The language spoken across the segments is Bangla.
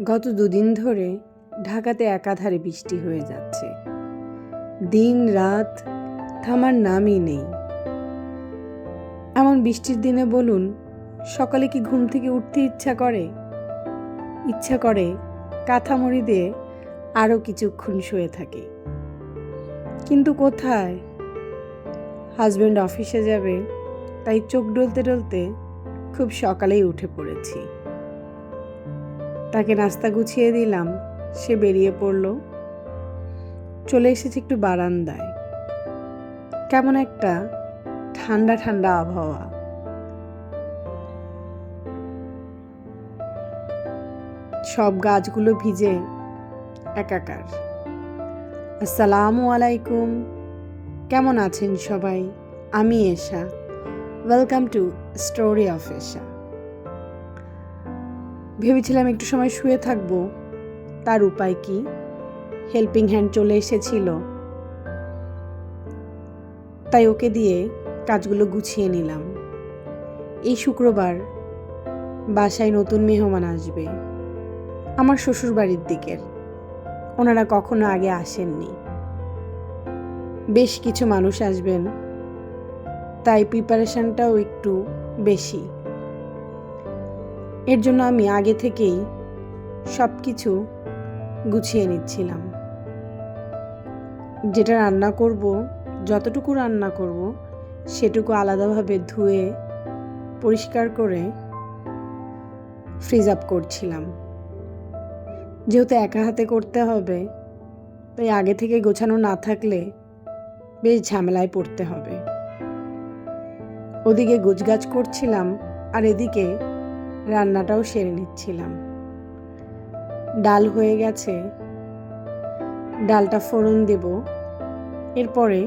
গত দুদিন ধরে ঢাকাতে একাধারে বৃষ্টি হয়ে যাচ্ছে। দিন রাত থামার নামই নেই। এমন বৃষ্টির দিনে বলুন, সকালে কি ঘুম থেকে উঠতে ইচ্ছা করে কাঁথা মুড়ি দিয়ে আরও কিছুক্ষণ শুয়ে থাকি। কিন্তু কোথায়? হাজব্যান্ড অফিসে যাবে, তাই চোখ ডলতে ডলতে খুব সকালেই উঠে পড়েছি। তাকে নাস্তা গুছিয়ে দিলাম, সে বেরিয়ে পড়ল। চলে এসেছি একটু বারান্দায়। কেমন একটা ঠান্ডা ঠান্ডা আবহাওয়া। সব গাছগুলো ভিজে একাকার। আসসালামু আলাইকুম, কেমন আছেন সবাই? আমি এশা। ওয়েলকাম টু স্টোরি অফ এশা। ভেবেছিলাম একটু সময় শুয়ে থাকবো, তার উপায় কি? হেল্পিং হ্যান্ড চলে এসেছিল, তাই ওকে দিয়ে কাজগুলো গুছিয়ে নিলাম। এই শুক্রবার বাসায় নতুন মেহমান আসবে, আমার শ্বশুর বাড়ির দিকের। ওনারা কখনো আগে আসেননি। বেশ কিছু মানুষ আসবেন, তাই প্রিপারেশনটাও একটু বেশি। এর জন্য আমি আগে থেকেই সব কিছু গুছিয়ে নিচ্ছিলাম। যেটা রান্না করব, যতটুকু রান্না করব সেটুকু আলাদাভাবে ধুয়ে পরিষ্কার করে ফ্রিজ আপ করছিলাম। যেহেতু একা হাতে করতে হবে, তাই আগে থেকে গোছানো না থাকলে বেশ ঝামেলায় পড়তে হবে। ওদিকে গোছগাছ করছিলাম আর এদিকে রান্নাটাও সেরে নিচ্ছিলাম। ডাল হয়ে গেছে, ডালটা ফোড়ন দেব, এরপরে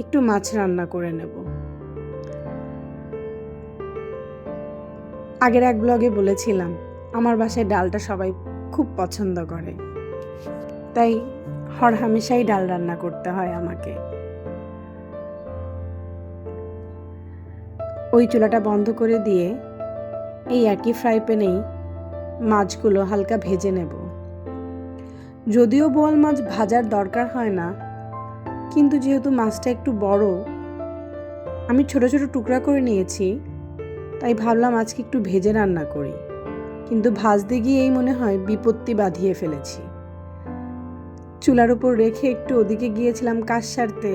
একটু মাছ রান্না করে নেব। আগের এক ব্লগে বলেছিলাম আমার বাসায় ডালটা সবাই খুব পছন্দ করে, তাই হরহামেশাই ডাল রান্না করতে হয় আমাকে। ওই চুলাটা বন্ধ করে দিয়ে এই একই ফ্রাই প্যানেই মাছগুলো হালকা ভেজে নেব। যদিও বোয়াল মাছ ভাজার দরকার হয় না, কিন্তু যেহেতু মাছটা একটু বড়, আমি ছোট ছোট টুকরা করে নিয়েছি, তাই ভাবলাম আজকে একটু ভেজে রান্না করি। কিন্তু ভাজতে গিয়েই মনে হয় বিপত্তি বাঁধিয়ে ফেলেছি। চুলার উপর রেখে একটু ওদিকে গিয়েছিলাম কাজ সারতে,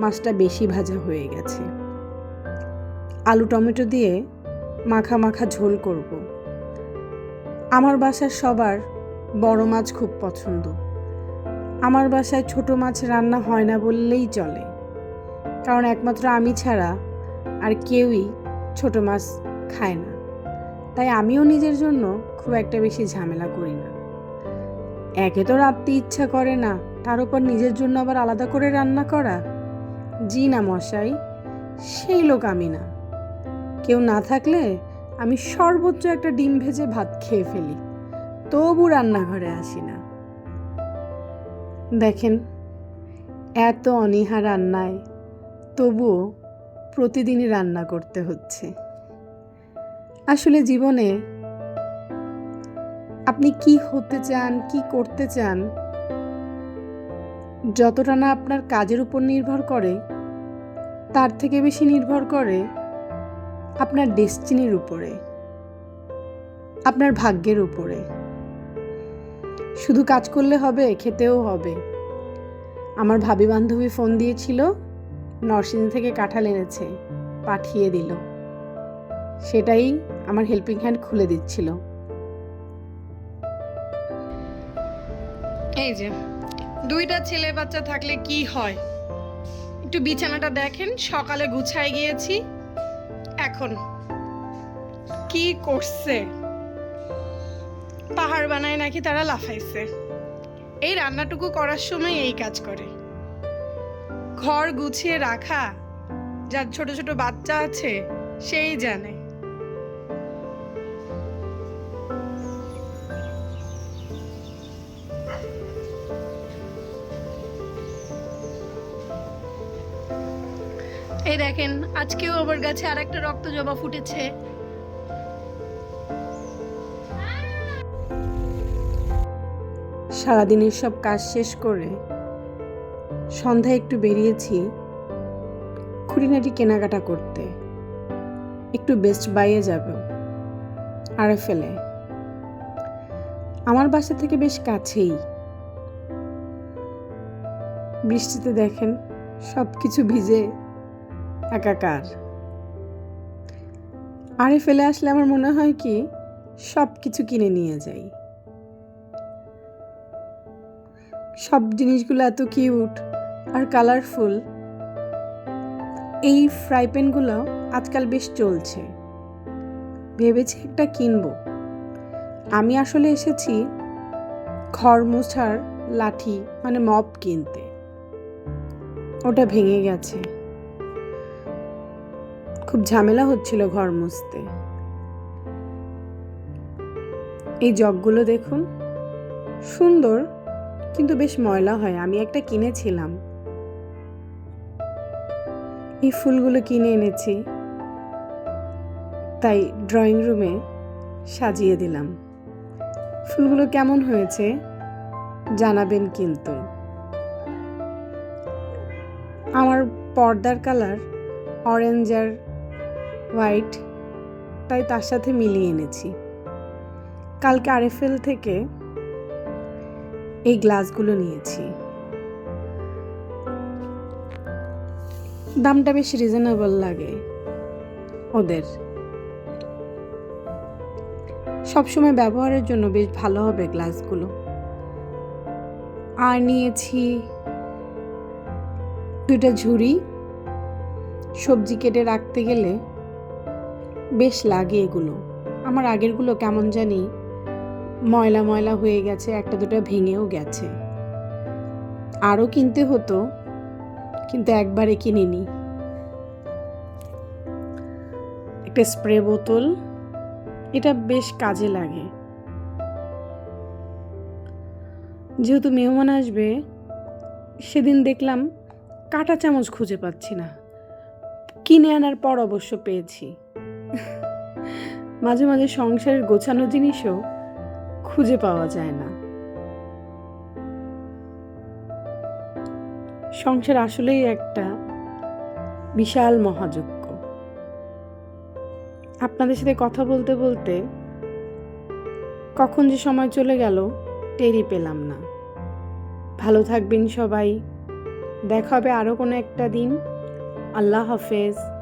মাছটা বেশি ভাজা হয়ে গেছে। আলু টমেটো দিয়ে মাখা মাখা ঝোল করব। আমার বাসার সবার বড় মাছ খুব পছন্দ। আমার বাসায় ছোট মাছ রান্না হয় না বললেই চলে, কারণ একমাত্র আমি ছাড়া আর কেউই ছোট মাছ খায় না। তাই আমিও নিজের জন্য খুব একটা বেশি ঝামেলা করি না। একে তো রাখতে ইচ্ছা করে না, তার উপর নিজের জন্য আবার আলাদা করে রান্না করা। জি না মশাই, সেই লোক আমি না। কেউ না থাকলে আমি সর্বোচ্চ একটা ডিম ভেজে ভাত খেয়ে ফেলি, তবু রান্নাঘরে আসি না। দেখেন, এত অনীহা রান্নায়, তবুও প্রতিদিনই রান্না করতে হচ্ছে। আসলে জীবনে আপনি কি হতে চান, কি করতে চান, যতটা না আপনার কাজের উপর নির্ভর করে, তার থেকে বেশি নির্ভর করে আপনার ডেস্টিনির উপরে, আপনার ভাগ্যের উপরে। শুধু কাজ করলে হবে? খেতেও হবে। আমার ভাবি বান্ধবী ফোন দিয়েছিল, নরসিংদী থেকে কাঁঠাল এনেছে, পাঠিয়ে দিল। সেটাই আমার হেল্পিং হ্যান্ড খুলে দিচ্ছিল। এই যে দুইটা ছেলে বাচ্চা থাকলে কি হয়, একটু বিছানাটা দেখেন, সকালে গুছাই গিয়েছি, এখন কি করছে? পাহাড় বানায় নাকি তারা লাফাইছে। এই রান্নাটুকু করার সময় এই কাজ করে। ঘর গুছিয়ে রাখা, যার ছোট ছোট বাচ্চা আছে সেই জানে। এই দেখেন, আজকেও আমার গাছে আর একটা রক্ত জবা ফুটেছে। সারাদিনের সব কাজ শেষ করে সন্ধ্যায় একটু বেরিয়েছি খুঁটিনাটি কেনাকাটা করতে। একটু বেস্ট বাইয়ে যাব আরএফএলে। আমার বাসা থেকে বেশ কাছেই। বৃষ্টিতে দেখেন সব কিছু ভিজে একাকার। আরএফএলে আসলে আমার মনে হয় কি সব কিছু কিনে নিয়ে যাই। সব জিনিসগুলো এত কিউট আর কালারফুল। এই ফ্রাই প্যানগুলো আজকাল বেশ চলছে, ভেবেছি একটা কিনবো। আমি আসলে এসেছি ঘর মোছার লাঠি মানে মপ কিনতে, ওটা ভেঙে গেছে। খুব ঝামেলা হচ্ছিল ঘর মুছতে। এই জগগুলো দেখুন, সুন্দর কিন্তু বেশ ময়লা হয়। আমি একটা কিনেছিলাম। এই ফুলগুলো কিনে এনেছি, তাই ড্রয়িং রুমে সাজিয়ে দিলাম। ফুলগুলো কেমন হয়েছে জানাবেন কিন্তু। আমার পর্দার কালার অরেঞ্জ আর হোয়াইট, তাই তার সাথে মিলিয়ে এনেছি। কালকে আরএফএল থেকে এই গ্লাসগুলো নিয়েছি। দামটা বেশ রিজনেবল লাগে ওদের। সবসময় ব্যবহারের জন্য বেশ ভালো হবে গ্লাসগুলো। আর নিয়েছি দুইটা ঝুড়ি। সবজি কেটে রাখতে গেলে বেশ লাগে এগুলো। আমার আগেরগুলো কেমন জানি ময়লা ময়লা হয়ে গেছে, একটা দুটো ভেঙেও গেছে। আরও কিনতে হতো, কিন্তু একবারে কিনিনি। একটা স্প্রে বোতল, এটা বেশ কাজে লাগে। যেহেতু মেহমান আসবে, সেদিন দেখলাম কাঁটা চামচ খুঁজে পাচ্ছি না। কিনে আনার পর অবশ্য পেয়েছি। মাঝে মাঝে সংসারের গোছানো জিনিসও খুঁজে পাওয়া যায় না। সংসার আসলেই একটা বিশাল মহাযজ্ঞ। আপনাদের সাথে কথা বলতে বলতে কখন যে সময় চলে গেল টেরই পেলাম না। ভালো থাকবেন সবাই। দেখা হবে আরও কোনো একটা দিন। আল্লাহ হাফেজ।